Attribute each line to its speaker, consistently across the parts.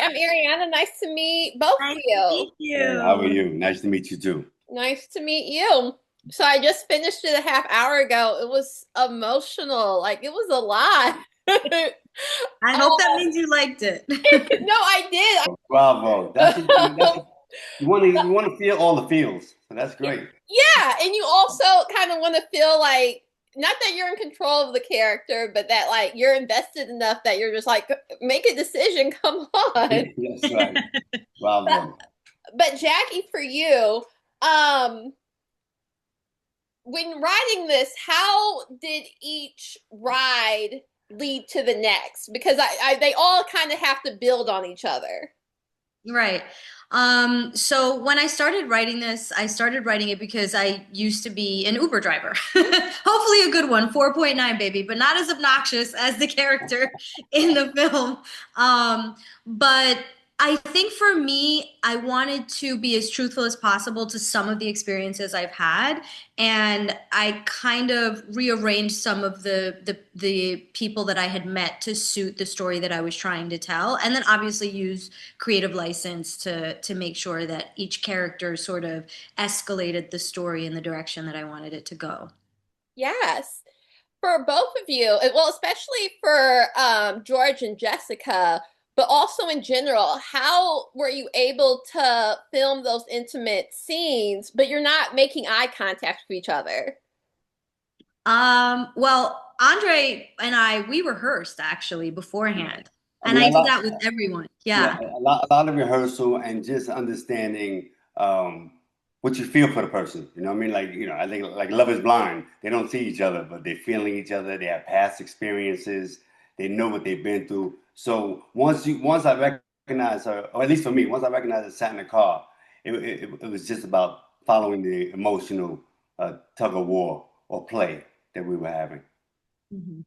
Speaker 1: I'm Ariana. Nice to meet both of
Speaker 2: Nice to
Speaker 1: you.
Speaker 2: meet
Speaker 3: Hey, how are
Speaker 2: you.
Speaker 3: you? Nice to meet you too.
Speaker 1: Nice to meet you. So I just finished it a half hour ago. It was emotional. Like it was a lot.
Speaker 2: I hope that means you liked it.
Speaker 1: No, I
Speaker 3: Bravo.
Speaker 1: did.
Speaker 3: You want to feel all the feels. So that's great.
Speaker 1: Yeah, and you also kind of want to feel like not that you're in control of the character, but that like you're invested enough that you're just like make a decision. Come on.
Speaker 3: That's right.
Speaker 1: But
Speaker 3: Bravo.
Speaker 1: but Jackie, for you, um, when writing this, how did each ride lead to the next? Because they all kind of have to build on each other.
Speaker 2: Right. So when I started writing this, I started writing it because I used to be an Uber driver. Hopefully a good one, 4.9 baby, but not as obnoxious as the character in the film. But I think for me, I wanted to be as truthful as possible to some of the experiences I've had, and I kind of rearranged some of the people that I had met to suit the story that I was trying to tell, and then obviously use creative license to make sure that each character sort of escalated the story in the direction that I wanted it to go.
Speaker 1: Yes. For both of you, well, especially for George and Jessica, but also in general, how were you able to film those intimate scenes, but you're not making eye contact with each other?
Speaker 2: Well, Andre and I, we rehearsed actually beforehand,
Speaker 3: I
Speaker 2: and
Speaker 3: mean,
Speaker 2: I did that with everyone.
Speaker 3: yeah,
Speaker 2: Yeah.
Speaker 3: a lot of rehearsal and just understanding what you feel for the person. You know what I mean? Like, I think like Love is Blind. They don't see each other, but they're feeling each other. They have past experiences. They know what they've been through. So once I recognize her, or at least for me, once I recognized her sat in the car, it was just about following the emotional tug of war or play that we were having.
Speaker 2: Mhm.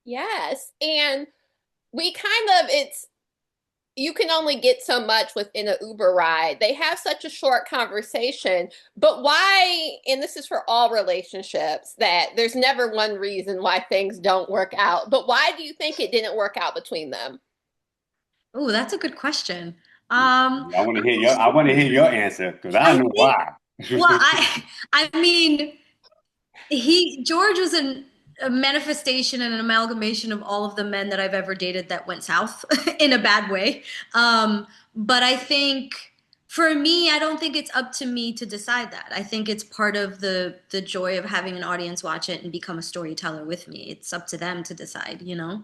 Speaker 1: Yes. And we kind of, it's, you can only get so much within an Uber ride. They have such a short conversation, but why, and this is for all relationships, that there's never one reason why things don't work out. But why do you think it didn't work out between them?
Speaker 2: Oh, that's a good question. Um,
Speaker 3: I want to hear your answer because I
Speaker 2: I
Speaker 3: know
Speaker 2: think,
Speaker 3: why.
Speaker 2: well, I mean, George was a manifestation and an amalgamation of all of the men that I've ever dated that went south in a bad way. But I think for me, I don't think it's up to me to decide that. I think it's part of the joy of having an audience watch it and become a storyteller with me. It's up to them to decide, you know?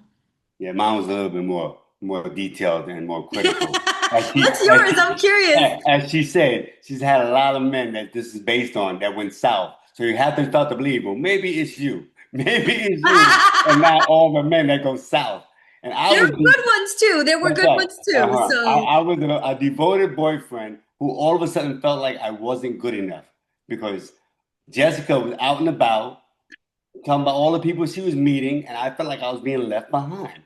Speaker 3: Yeah, mine was a little bit more detailed and more critical. As she
Speaker 2: What's yours? I'm curious.
Speaker 3: as she said, she's had a lot of men that this is based on that went south. So you have to start to believe, well, maybe it's you. Maybe it's you, and not all the men that go south. And I
Speaker 2: There
Speaker 3: was
Speaker 2: were good ones too. There were
Speaker 3: that's
Speaker 2: good
Speaker 3: right.
Speaker 2: ones too.
Speaker 3: Uh-huh. I,
Speaker 2: So
Speaker 3: I was a devoted boyfriend who all of a sudden felt like I wasn't good enough because Jessica was out and about talking about all the people she was meeting, and I felt like I was being left behind.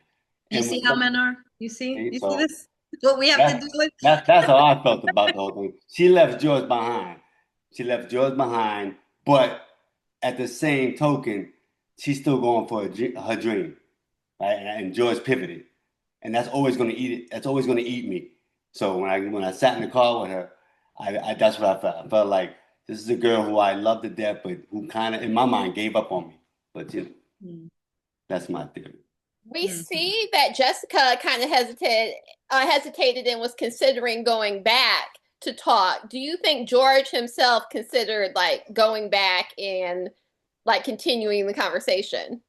Speaker 2: you
Speaker 3: And
Speaker 2: see
Speaker 3: when
Speaker 2: how men are? You see? You see
Speaker 3: so
Speaker 2: this? What we have to
Speaker 3: that's
Speaker 2: deal with?
Speaker 3: that's how I felt about the whole thing. She left George behind. She left George behind, but at the same token, she's still going for her dream, right? And George pivoted, and that's always going to eat it. That's always going to eat me. So when I sat in the car with her, I that's what I felt. I felt like this is a girl who I love to death, but who kind of in my mind gave up on me. But
Speaker 2: Hmm.
Speaker 3: that's my theory.
Speaker 1: We
Speaker 2: Mhm.
Speaker 1: see that Jessica kind of hesitated and was considering going back to talk. Do you think George himself considered like going back and like continuing the conversation?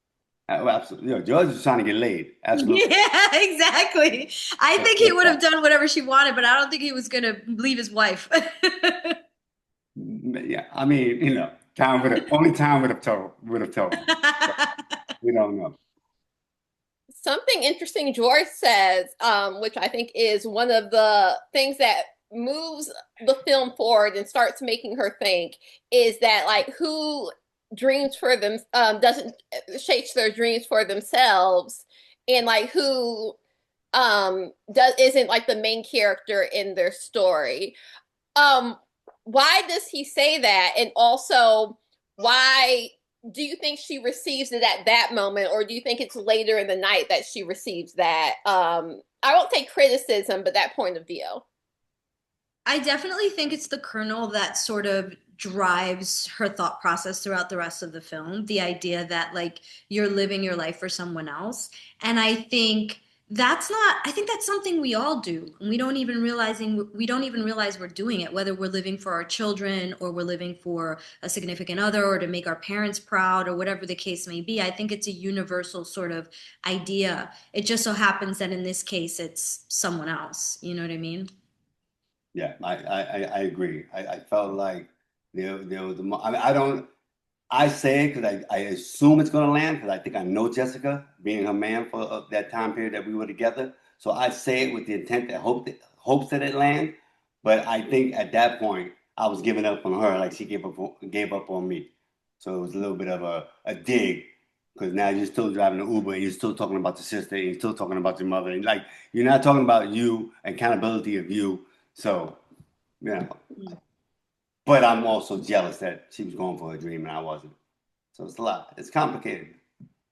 Speaker 3: Well, absolutely. George is trying to get laid. Absolutely.
Speaker 2: Yeah, exactly. I think he would have done whatever she wanted, but I don't think he was gonna leave his wife.
Speaker 3: Yeah, I mean, time would have told. But we don't know.
Speaker 1: Something interesting George says, which I think is one of the things that moves the film forward and starts making her think, is that like who dreams for them doesn't shapes their dreams for themselves, and like who does isn't like the main character in their story. Um, why does he say that? And also, why do you think she receives it at that moment, or do you think it's later in the night that she receives that I won't say criticism, but that point of view.
Speaker 2: I definitely think it's the kernel that sort of drives her thought process throughout the rest of the film. The idea that like you're living your life for someone else. And I think that's something we all do. And we don't even realize we're doing it, whether we're living for our children or we're living for a significant other or to make our parents proud or whatever the case may be. I think it's a universal sort of idea. It just so happens that in this case it's someone else. You know what I mean?
Speaker 3: Yeah, I agree. I felt like there was I mean, I don't. I say it because I assume it's going to land because I think I know Jessica, being her man for that time period that we were together. So I say it with the intent that hopes that it land. But I think at that point I was giving up on her like she gave up on me. So it was a little bit of a dig because now you're still driving the Uber and you're still talking about the sister and you're still talking about your mother and like you're not talking about you, accountability of you. So you know, but I'm also jealous that she was going for a dream and I wasn't. So it's a lot. It's complicated.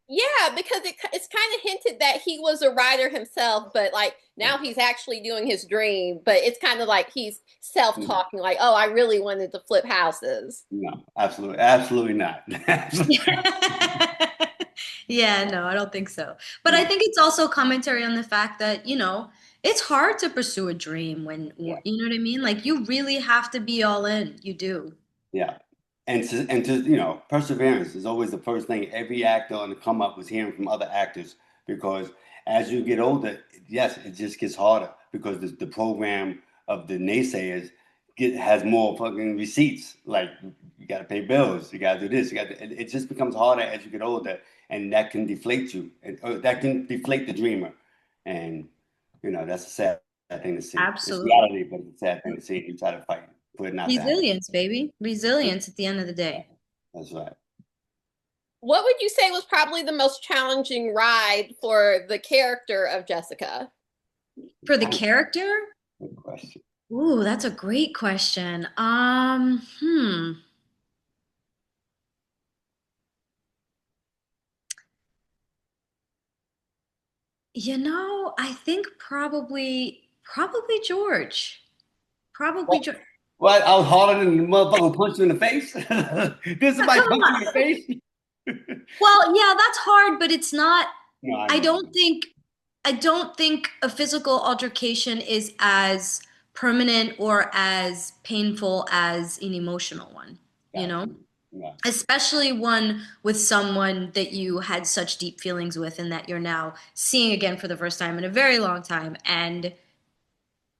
Speaker 1: Yeah, because it's kind of hinted that he was a writer himself, but like
Speaker 3: Yeah.
Speaker 1: now he's actually doing his dream. But it's kind of like he's
Speaker 3: No,
Speaker 1: self-talking, like, "Oh, I really wanted to flip houses."
Speaker 3: no, absolutely, absolutely not.
Speaker 2: Yeah, no, I don't think so. But I
Speaker 3: No,
Speaker 2: think it's also commentary on the fact that, it's hard to pursue a dream
Speaker 3: yeah,
Speaker 2: you know what I mean? Like you really have to be all in. You do.
Speaker 3: yeah. And to perseverance is always the first thing every actor on the come up was hearing from other actors because as you get older, yes, it just gets harder because the program of the naysayers has more fucking receipts. Like you got to pay bills, you got to do this, it just becomes harder as you get older, and that can deflate you, that can deflate the dreamer, and that's a sad thing to see. It's
Speaker 2: Absolutely.
Speaker 3: reality, but it's a sad thing to see. You try to fight for it not to happen.
Speaker 2: Resilience, baby. Resilience at the end of the day.
Speaker 3: That's right.
Speaker 1: What would you say was probably the most challenging ride for the character of Jessica?
Speaker 2: For the character?
Speaker 3: Good question.
Speaker 2: Ooh, that's a great question. I think probably George. Probably
Speaker 3: Well,
Speaker 2: George.
Speaker 3: what? I was harder than the motherfucker who punched you in the face. Did somebody punch you in the face?
Speaker 2: Well, yeah, that's hard, but it's not.
Speaker 3: No, I
Speaker 2: I
Speaker 3: know.
Speaker 2: don't think I don't think a physical altercation is as permanent or as painful as an emotional one, you
Speaker 3: Got
Speaker 2: know?
Speaker 3: you. Yeah.
Speaker 2: Especially one with someone that you had such deep feelings with and that you're now seeing again for the first time in a very long time and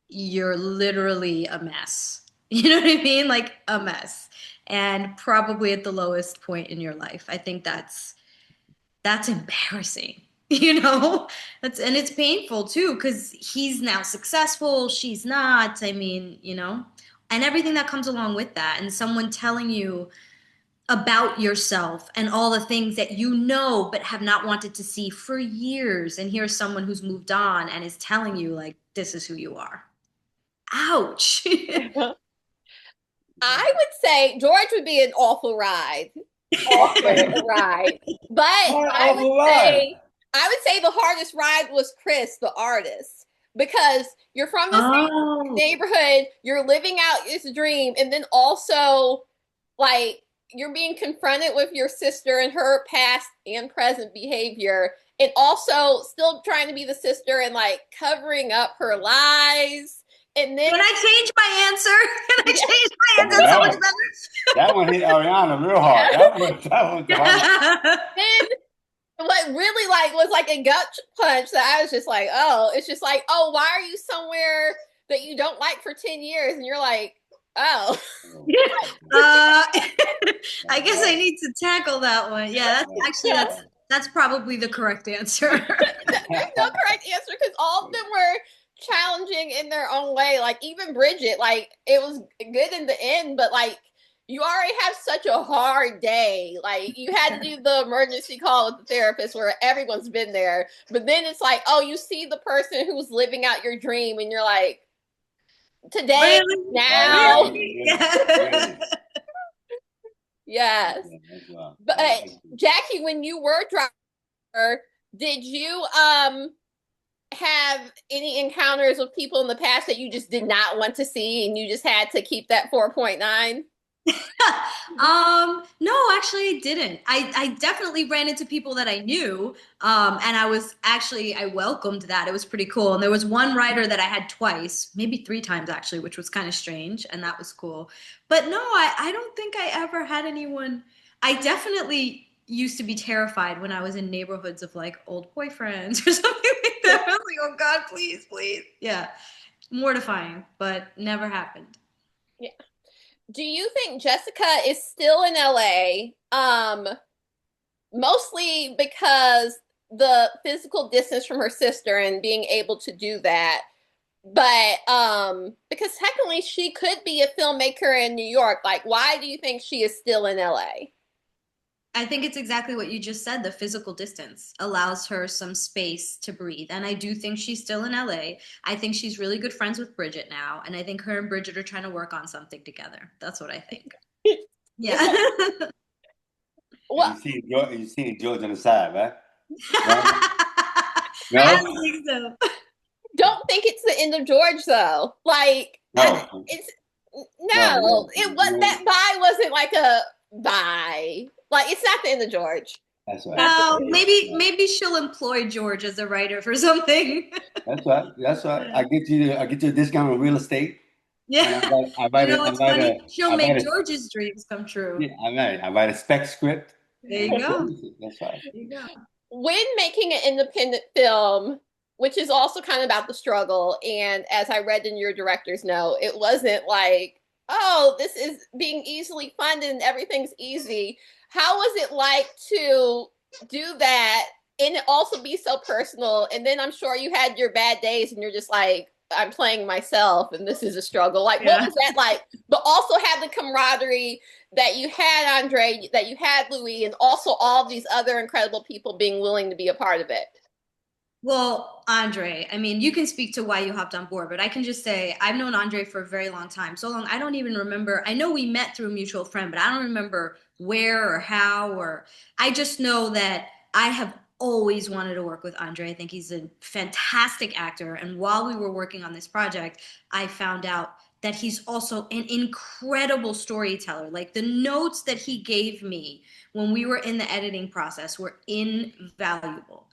Speaker 2: you're literally a mess. You know what I mean? Like a mess. And probably at the lowest point in your life. I think that's embarrassing. You know? And it's painful too cuz he's now successful, she's not. I mean, and everything that comes along with that and someone telling you about yourself and all the things that you know but have not wanted to see for years and here's someone who's moved on and is telling you like this is who you are. Ouch.
Speaker 1: I would say George would be an awful ride. Awful ride. But
Speaker 3: What awful lie.
Speaker 1: I would say the hardest ride was Chris, the artist, because you're from the same
Speaker 2: Oh,
Speaker 1: neighborhood, you're living out this dream, and then also like you're being confronted with your sister and her past and present behavior, and also still trying to be the sister and like covering up her lies. And then
Speaker 2: can I change my answer? Can I change my
Speaker 3: Oh,
Speaker 2: answer so much
Speaker 3: that one hit Ariana real hard. That one hard.
Speaker 2: better?
Speaker 1: then what really like was like a gut punch that I was just like, oh, it's just like, oh, why are you somewhere that you don't like for 10 years? And you're like, oh.
Speaker 2: I guess I need to tackle that one. Yeah,
Speaker 1: Yeah.
Speaker 2: that's probably the correct answer.
Speaker 1: There's no correct answer because all of them were challenging in their own way. Like even Bridget, like it was good in the end, but like you already have such a hard day. Like you had to do the emergency call with the therapist where everyone's been there. But then it's like, oh, you see the person who's living out your dream and you're like, today,
Speaker 2: Really?
Speaker 1: now.
Speaker 3: Really,
Speaker 2: Really?
Speaker 3: really.
Speaker 1: Yes.
Speaker 3: Yeah, that's wild.
Speaker 1: But Jackie, when you were driver, did you have any encounters with people in the past that you just did not want to see and you just had to keep that 4.9?
Speaker 2: No, actually I didn't. I definitely ran into people that I knew. And I welcomed that. It was pretty cool. And there was one writer that I had twice, maybe three times actually, which was kind of strange, and that was cool. But no, I don't think I ever had anyone. I definitely used to be terrified when I was in neighborhoods of like old boyfriends or something like that. I was like, oh God, please, please. Yeah. Mortifying, but never happened.
Speaker 1: Yeah. Do you think Jessica is still in LA? Mostly because the physical distance from her sister and being able to do that. But because technically she could be a filmmaker in New York. Like, why do you think she is still in LA?
Speaker 2: I think it's exactly what you just said. The physical distance allows her some space to breathe. And I do think she's still in LA. I think she's really good friends with Bridget now. And I think her and Bridget are trying to work on something together. That's what I think. Yeah.
Speaker 3: And
Speaker 1: Well,
Speaker 3: you see George on the side, right? No,
Speaker 2: I
Speaker 3: no,
Speaker 2: don't think so.
Speaker 1: don't think it's the end of George though. Like,
Speaker 3: no,
Speaker 1: it's
Speaker 3: no,
Speaker 1: no, it was that bye wasn't like a bye. Like, it's not the end of George.
Speaker 3: that's right.
Speaker 1: Not the
Speaker 2: No,
Speaker 1: end.
Speaker 2: maybe she'll employ George as a writer for something.
Speaker 3: That's right. That's right.
Speaker 2: Yeah.
Speaker 3: I get you a discount on real estate, and
Speaker 2: Yeah. You know,
Speaker 3: I
Speaker 2: it's
Speaker 3: write
Speaker 2: funny.
Speaker 3: a,
Speaker 2: She'll
Speaker 3: I write
Speaker 2: make
Speaker 3: a,
Speaker 2: George's dreams come true.
Speaker 3: yeah, I write a spec script,
Speaker 2: There
Speaker 3: and
Speaker 2: you
Speaker 3: I
Speaker 2: go.
Speaker 3: produce it. That's right.
Speaker 2: There you go.
Speaker 1: When making an independent film, which is also kind of about the struggle, and as I read in your director's note, it wasn't like, oh, this is being easily funded and everything's easy. How was it like to do that and it also be so personal? And then I'm sure you had your bad days and you're just like, I'm playing myself and this is a struggle. Like, what
Speaker 2: Yeah.
Speaker 1: was that like? But also have the camaraderie that you had Andre, that you had Louis, and also all these other incredible people being willing to be a part of it.
Speaker 2: Well, Andre, I mean, you can speak to why you hopped on board, but I can just say I've known Andre for a very long time. So long, I don't even remember. I know we met through a mutual friend, but I don't remember where or how, or I just know that I have always wanted to work with Andre. I think he's a fantastic actor. And while we were working on this project, I found out that he's also an incredible storyteller. Like the notes that he gave me when we were in the editing process were invaluable.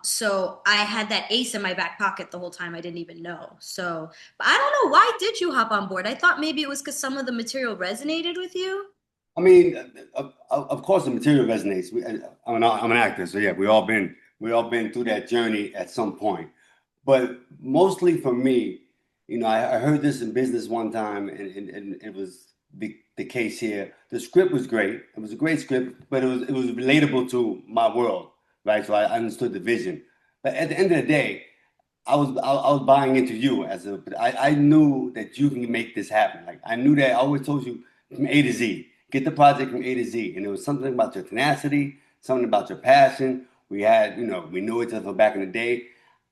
Speaker 2: So I had that ace in my back pocket the whole time. I didn't even know. So, but I don't know. Why did you hop on board? I thought maybe it was because some of the material resonated with you.
Speaker 3: I mean, of course, the material resonates. I'm an actor, so yeah, we all been through that journey at some point. But mostly for me, I heard this in business one time, and it was the case here. The script was great. It was a great script, but it was relatable to my world, right? So I understood the vision. But at the end of the day, I was buying into you I knew that you can make this happen. Like I knew that I always told you from A to Z, get the project from A to Z, and it was something about your tenacity, something about your passion. We knew each other back in the day.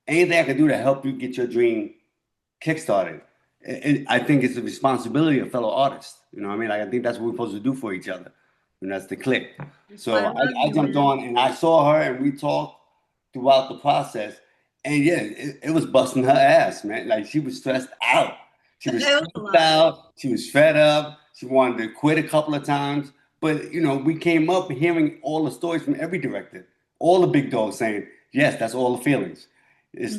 Speaker 3: Anything I could do to help you get your dream kickstarted. I think it's a responsibility of fellow artists. You know what I mean? Like I think that's what we're supposed to do for each other. And that's the click.
Speaker 2: I
Speaker 3: So
Speaker 2: love
Speaker 3: I
Speaker 2: you,
Speaker 3: jumped
Speaker 2: man.
Speaker 3: on and I saw her and we talked throughout the process. And yeah, it was busting her ass, man. Like she was stressed out. She
Speaker 2: It
Speaker 3: was
Speaker 2: was a
Speaker 3: stressed
Speaker 2: lot.
Speaker 3: out. She was fed up. She wanted to quit a couple of times. But we came up hearing all the stories from every director, all the big dogs saying, yes, that's all the feelings.
Speaker 2: Mhm.
Speaker 3: It's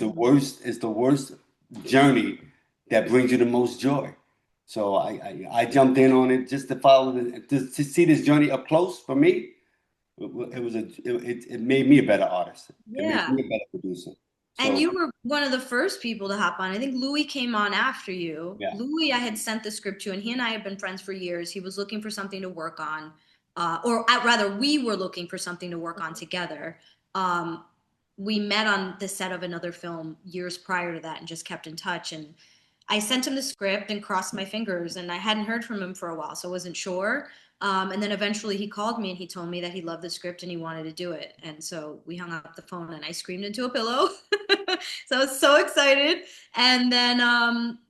Speaker 3: the worst journey that brings you the most joy. So I jumped in on it just to to see this journey up close for me. It made me a better artist. It made
Speaker 2: Yeah.
Speaker 3: me a better producer.
Speaker 2: And
Speaker 3: So
Speaker 2: you were one of the first people to hop on. I think Louis came on after you.
Speaker 3: yeah.
Speaker 2: Louis, I had sent the script to, and he and I had been friends for years. He was looking for something to work on, rather, we were looking for something to work on together. Um, we met on the set of another film years prior to that and just kept in touch. And I sent him the script and crossed my fingers, and I hadn't heard from him for a while, so I wasn't sure. And then eventually he called me and he told me that he loved the script and he wanted to do it. And so we hung up the phone and I screamed into a pillow. So I was so excited. And then,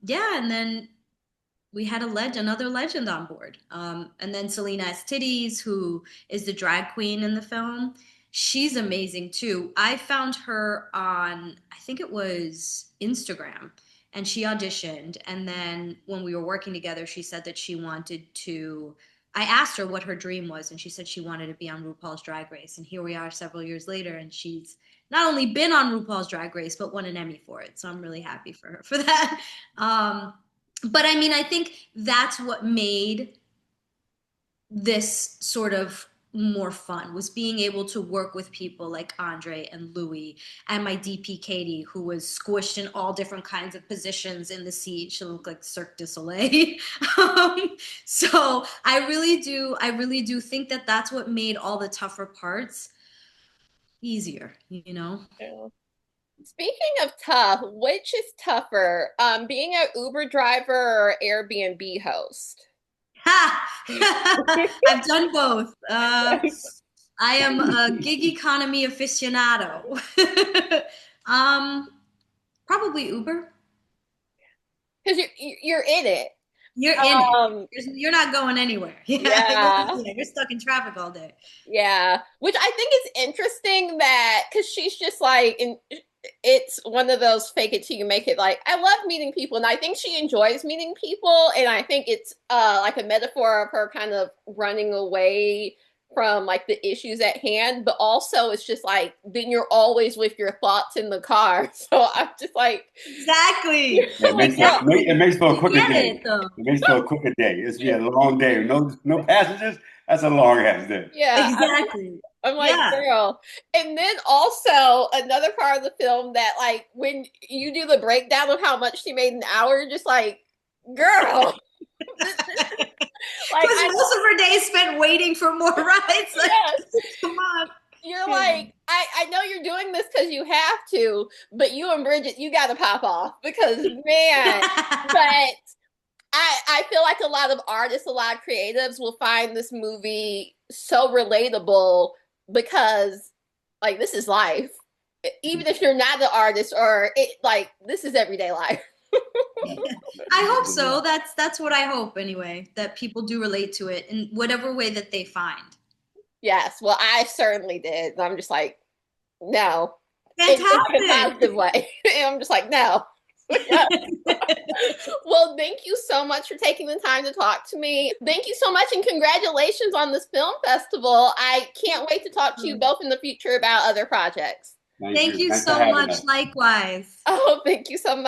Speaker 2: yeah, and then we had another legend on board. And then Selena Estides, who is the drag queen in the film, She's amazing too. I found her on, I think it was Instagram, and she auditioned. And then when we were working together, she said that she wanted to. I asked her what her dream was, and she said she wanted to be on RuPaul's Drag Race. And here we are several years later, and she's not only been on RuPaul's Drag Race, but won an Emmy for it. So I'm really happy for her for that. But I mean, I think that's what made this sort of more fun, was being able to work with people like Andre and Louis and my DP Katie, who was squished in all different kinds of positions in the seat. She looked like Cirque du Soleil. So I really do think that that's what made all the tougher parts easier, you know?
Speaker 1: Yeah. Speaking of tough, which is tougher, being an Uber driver or Airbnb host?
Speaker 2: Ha! I've done both. I am a gig economy aficionado. um, Probably Uber.
Speaker 1: Because you're in it.
Speaker 2: You're in it.
Speaker 1: Um,
Speaker 2: You're not going anywhere.
Speaker 1: yeah.
Speaker 2: You're stuck in traffic all day.
Speaker 1: Yeah, which I think is interesting that because she's just like, it's one of those fake it till you make it. Like, I love meeting people, and I think she enjoys meeting people, and I think it's like a metaphor of her kind of running away from like the issues at hand, but also it's just like then you're always with your thoughts in the car. So I'm just like,
Speaker 2: Exactly.
Speaker 3: It makes
Speaker 1: yeah,
Speaker 3: it makes for a quicker
Speaker 2: Get
Speaker 3: day.
Speaker 2: it though.
Speaker 3: It makes for a quicker day. It's be a long day. No passengers. That's a long ass day.
Speaker 1: yeah.
Speaker 2: Exactly.
Speaker 1: I'm like,
Speaker 2: Yeah.
Speaker 1: girl. And then also another part of the film that like when you do the breakdown of how much she made an hour, you're just like, girl. Like
Speaker 2: Because most of her day spent waiting for more rides. Like,
Speaker 1: yes,
Speaker 2: come on.
Speaker 1: you're like, I know you're doing this because you have to, but you and Bridget, you gotta pop off because man, but I feel like a lot of artists, a lot of creatives will find this movie so relatable because like this is life. Even if you're not the artist or it like this is everyday life.
Speaker 2: I hope so. That's what I hope anyway, that people do relate to it in whatever way that they find.
Speaker 1: Yes, well, I certainly did. I'm just like, no, in a
Speaker 2: Fantastic.
Speaker 1: positive way. And I'm just like, no. Well, thank you so much for taking the time to talk to me. Thank you so much, and congratulations on this film festival. I can't wait to talk to you both in the future about other projects.
Speaker 2: Thank you
Speaker 3: Thanks for
Speaker 2: so
Speaker 3: having
Speaker 2: much.
Speaker 3: us.
Speaker 2: Likewise.
Speaker 1: Oh, thank you so much.